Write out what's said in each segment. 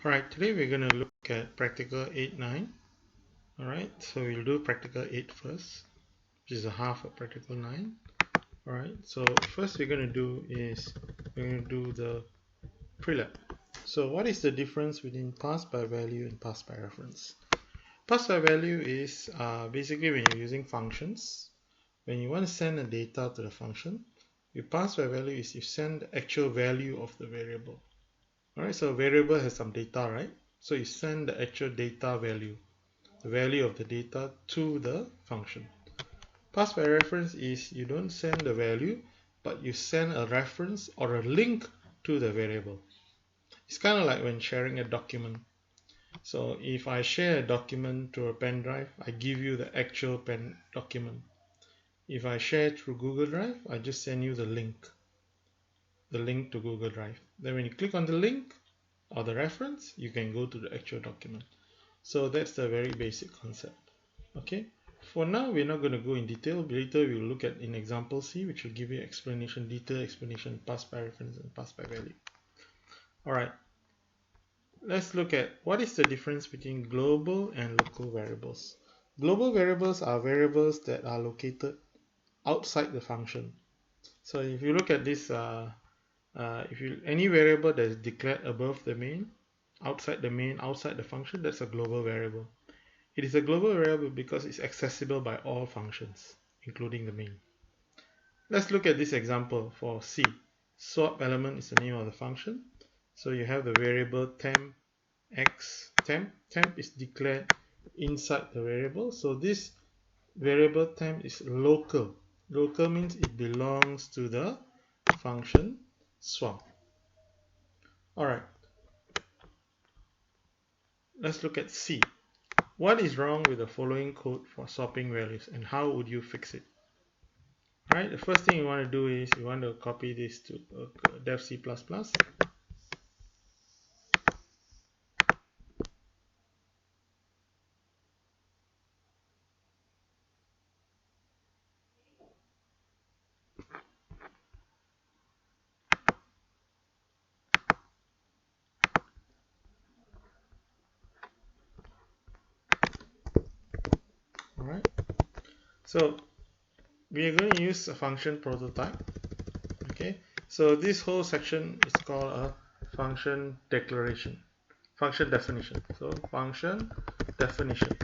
Alright, today we're going to look at practical 8-9. Alright, so we'll do practical 8 first, which is a half of practical 9. Alright, so first we're going to do is we're going to do the prelab. So what is the difference between pass by value and pass by reference? Pass by value is basically when you're using functions. When you want to send a data to the function, you pass by value is you send the actual value of the variable. Alright, so a variable has some data, right? So you send the actual data value, the value of the data to the function. Pass by reference is you don't send the value, but you send a reference or a link to the variable. It's kind of like when sharing a document. So if I share a document to a pen drive, I give you the actual pen document. If I share through Google Drive, I just send you the link to Google Drive. Then when you click on the link or the reference, you can go to the actual document. So that's the very basic concept. Okay, for now we're not going to go in detail. Later we'll look at in example C, which will give you explanation, detailed explanation, pass by reference and pass by value. Alright, let's look at what is the difference between global and local variables. Global variables are variables that are located outside the function. So if you look at this, any variable that is declared above the main, outside the function, that's a global variable. It is a global variable because it's accessible by all functions, including the main. Let's look at this example for C. Swap element is the name of the function. So you have the variable temp x temp. Temp is declared inside the variable. So this variable temp is local. Local means it belongs to the function swap. Alright, let's look at C. What is wrong with the following code for swapping values and how would you fix it? Alright, the first thing you want to do is you want to copy this to dev C++. Alright, so we are going to use a function prototype. Okay, so this whole section is called a function declaration, function definition. So function definition,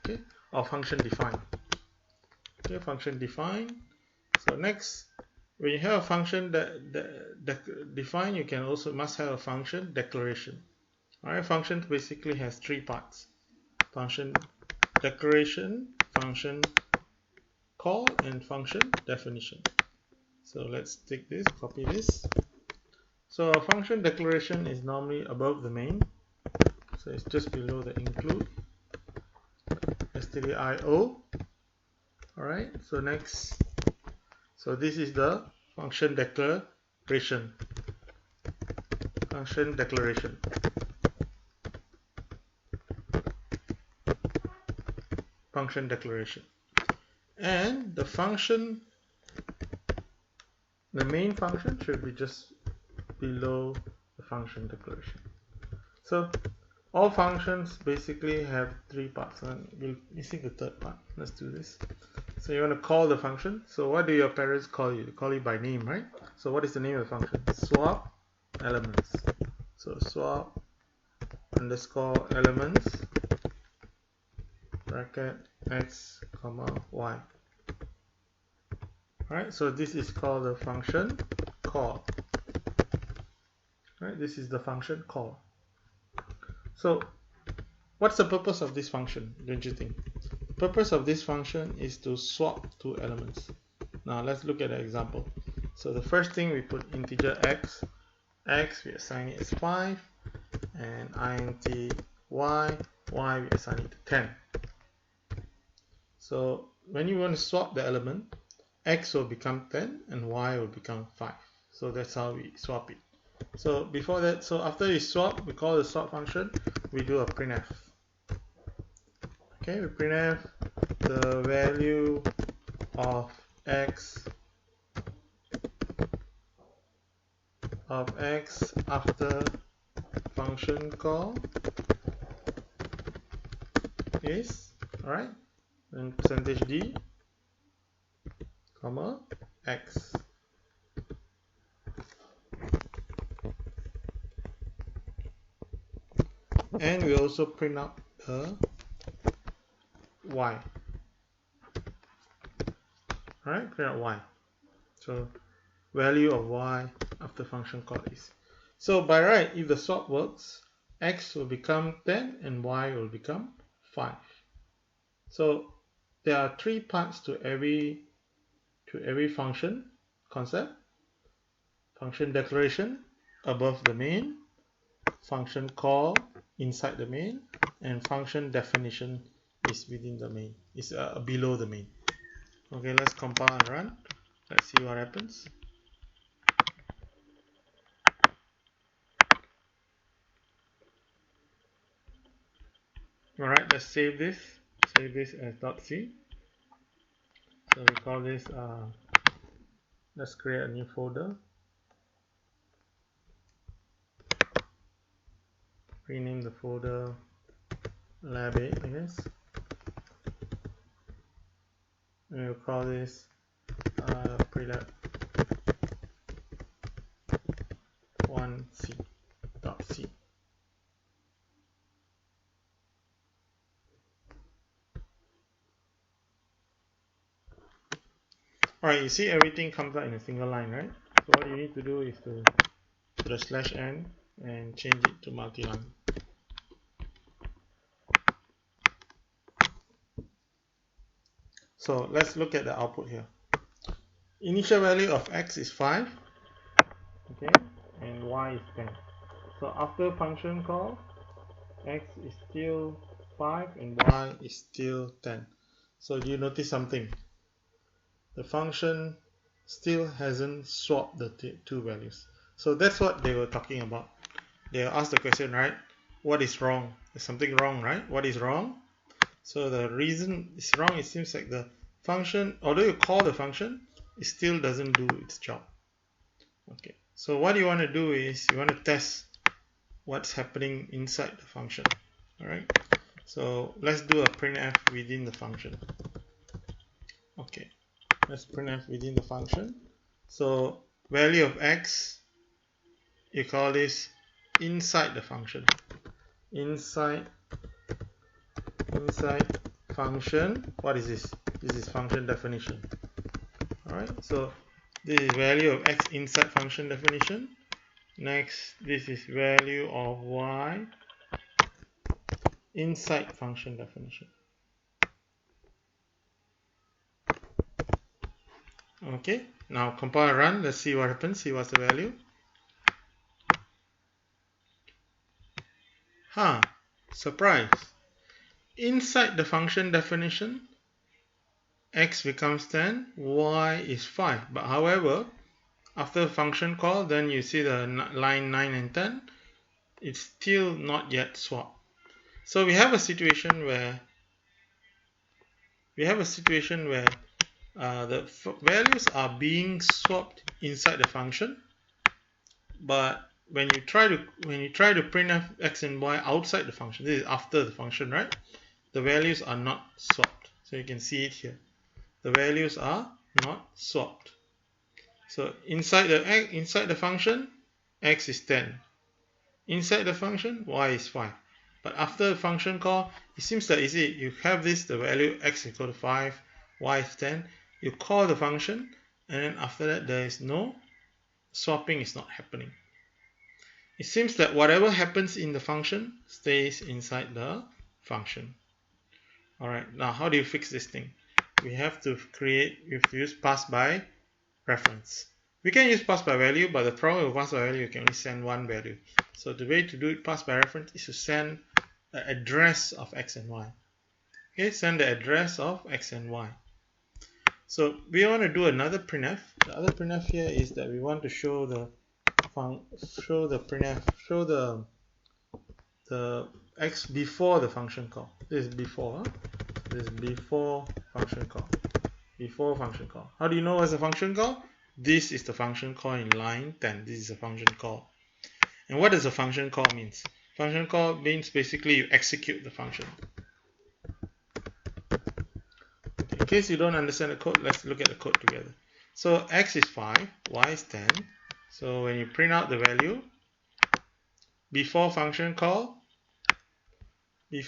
okay, or function define. Okay, function define. So next, when you have a function that define, you can also must have a function declaration. Alright, function basically has three parts: function declaration, function call, and function definition. So let's take this, copy this. So a function declaration is normally above the main. So it's just below the include stdio. Alright, so next, so this is the function declaration. Function declaration. Function declaration. And the function, the main function should be just below the function declaration. So all functions basically have three parts, and we're missing the third part. Let's do this. So you want to call the function. So what do your parents call you? They call you by name, right? So what is the name of the function? Swap elements. So swap underscore elements bracket x comma y. Alright, so this is called the function call. Right, this is the function call. So what's the purpose of this function, don't you think? The purpose of this function is to swap two elements. Now let's look at an example. So the first thing, we put integer x, we assign it as 5, and int y, we assign it to 10. So when you want to swap the element, x will become 10 and y will become 5. So that's how we swap it. So before that, so after we swap, we call the swap function, we do a printf. Okay, we printf the value of x after function call is, alright, then percentage %d, comma, x. And we also print out the y. Alright, print out y. So value of y after function call is. So by right, if the swap works, x will become 10 and y will become 5. So there are 3 parts to every function concept. Function declaration above the main, function call inside the main, and function definition is within the main, is below the main. Okay, let's compile and run. Let's see what happens. Alright, let's save this. Save this as .c. So we call this, let's create a new folder. Rename the folder lab 8, I guess. And we'll call this prelab 1c.c. Alright, you see everything comes out in a single line, right? So what you need to do is to put a /n and change it to multi-line. So let's look at the output here. Initial value of x is 5, okay, and y is 10. So after function call, x is still 5 and y is still 10. So do you notice something? The function still hasn't swapped the two values. So that's what they were talking about. They asked the question, right? What is wrong? There's something wrong, right? What is wrong? So the reason it's wrong, it seems like the function, although you call the function, it still doesn't do its job. Okay, so what you want to do is you want to test what's happening inside the function. Alright, so let's do a printf within the function. Okay, let's printf within the function. So value of x, you call this inside the function. Inside function, what is this? This is function definition. Alright, so this is value of x inside function definition. Next, this is value of y inside function definition. Okay, now compile and run. Let's see what happens. See what's the value. Surprise. Inside the function definition, x becomes 10, y is 5. But however, after function call, then you see the line 9 and 10, it's still not yet swapped. So we have a situation where the values are being swapped inside the function, but when you try to print x and y outside the function, this is after the function, right? The values are not swapped. So you can see it here. The values are not swapped. So inside the function, x is 10. Inside the function, y is 5. But after the function call, it seems that you have this, the value x equal to 5, y is 10. You call the function, and then after that there is no swapping, is not happening. It seems that whatever happens in the function stays inside the function. Alright, now how do you fix this thing? We have to use pass by reference. We can use pass by value, but the problem with pass by value, you can only send one value. So the way to do it pass by reference is to send the address of x and y. Okay, send the address of x and y. So we want to do another printf. The other printf here is that we want to show the x before the function call. This is before. This is before function call. Before function call. How do you know what's a function call? This is the function call in line 10. This is a function call. And what does a function call means? Function call means basically you execute the function. Okay, in case you don't understand the code, let's look at the code together. So x is 5, y is 10. So when you print out the value, before function call, we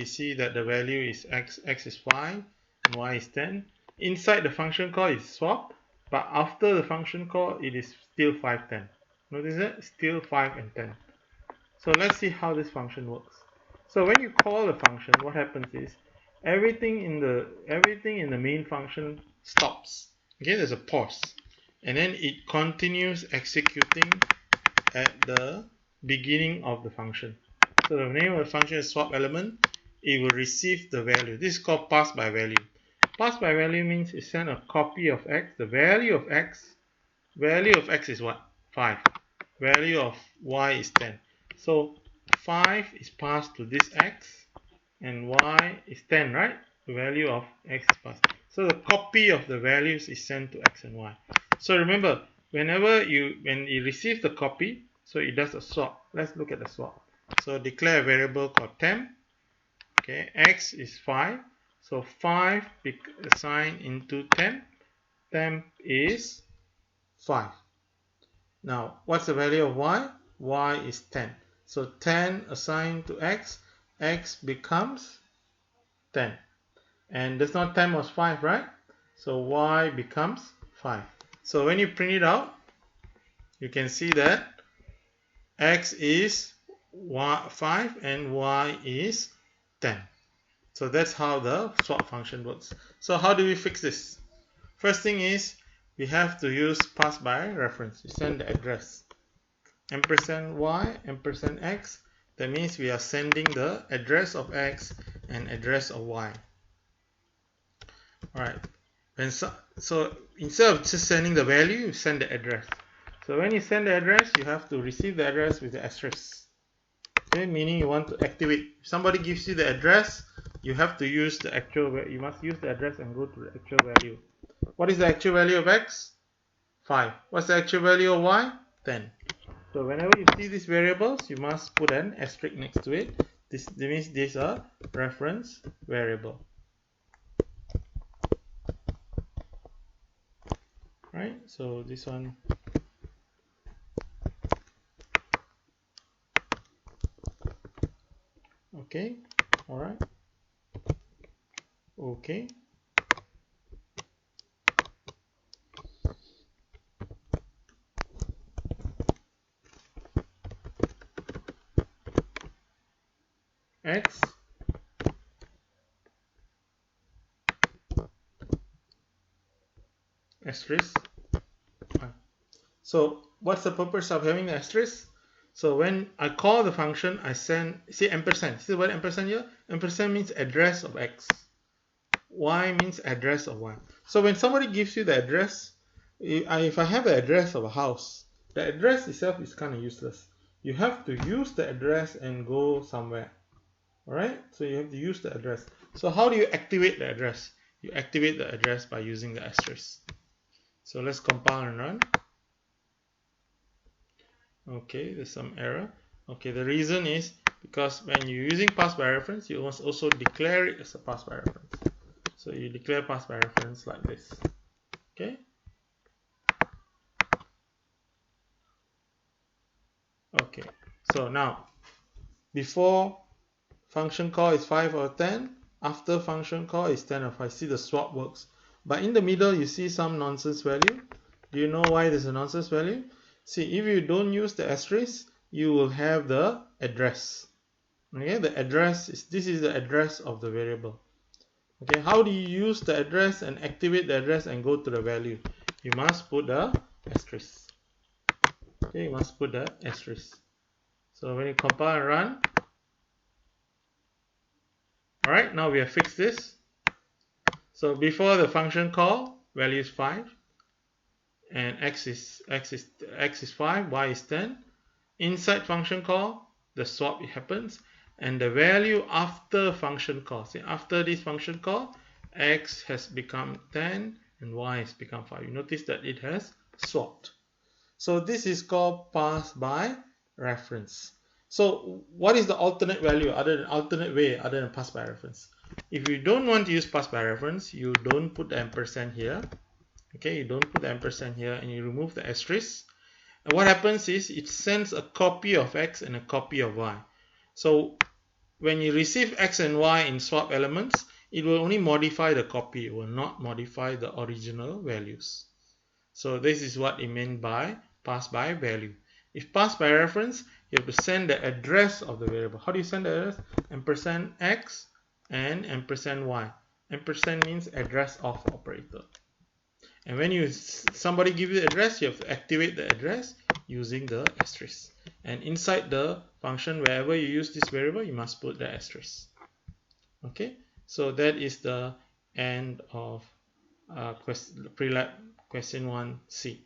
see that the value is x is 5 and y is 10. Inside the function call is swap, but after the function call it is still 5, 10. Notice that? Still 5 and 10. So let's see how this function works. So when you call a function, what happens is everything in the main function stops. Okay, there's a pause. And then it continues executing at the beginning of the function. So the name of the function is swap element. It will receive the value. This is called pass by value. Pass by value means it sends a copy of x. The value of x is what? 5. Value of y is 10. So 5 is passed to this x and y is 10, right? The value of x is passed. So the copy of the values is sent to x and y. So remember, when you receive the copy, so it does a swap. Let's look at the swap. So declare a variable called temp. Okay, x is 5. So 5 assigned into temp. Temp is 5. Now, what's the value of y? Y is 10. So 10 assigned to x, x becomes 10. And this not 10 was 5, right? So y becomes 5. So when you print it out, you can see that x is 5 and y is 10. So that's how the swap function works. So how do we fix this? First thing is we have to use pass by reference. We send the address. Ampersand y, ampersand x. That means we are sending the address of x and address of y. Alright. So instead of just sending the value, you send the address. So when you send the address, you have to receive the address with the asterisk. Okay, meaning you want to activate. If somebody gives you the address, you have to use the actual. You must use the address and go to the actual value. What is the actual value of x? 5. What's the actual value of y? 10. So whenever you see these variables, you must put an asterisk next to it. This means these are reference variable. Right? So this one. Okay. Alright. Okay. X asterisk. So what's the purpose of having the asterisk? So when I call the function, I send, see ampersand. See the word ampersand here? Ampersand means address of x. Y means address of y. So when somebody gives you the address, if I have the address of a house, the address itself is kind of useless. You have to use the address and go somewhere. Alright? So you have to use the address. So how do you activate the address? You activate the address by using the asterisk. So let's compile and run. Okay, there's some error. Okay, the reason is because when you're using pass by reference, you must also declare it as a pass by reference. So you declare pass by reference like this. Okay. Okay. So now, before function call is 5 or 10. After function call is 10 or 5. See, the swap works. But in the middle, you see some nonsense value. Do you know why there's a nonsense value? See, if you don't use the asterisk, you will have the address. Okay, the address is, this is the address of the variable. Okay, how do you use the address and activate the address and go to the value? You must put the asterisk. Okay, you must put the asterisk. So when you compile and run, alright, now we have fixed this. So before the function call, value is 5, and x is 5, y is 10. Inside function call, the swap happens, and the value after function call. See, after this function call, x has become 10 and y has become 5. You notice that it has swapped. So this is called pass by reference. So what is the alternate value alternate way other than pass by reference? If you don't want to use pass by reference, you don't put the ampersand here. Okay, you don't put the ampersand here and you remove the asterisk. And what happens is it sends a copy of x and a copy of y. So when you receive x and y in swap elements, it will only modify the copy. It will not modify the original values. So this is what it meant by pass by value. If pass by reference, you have to send the address of the variable. How do you send the address? Ampersand x and ampersand y. Ampersand means address of operator. And when somebody give you the address, you have to activate the address using the asterisk. And inside the function, wherever you use this variable, you must put the asterisk. Okay, so that is the end of prelab question 1C.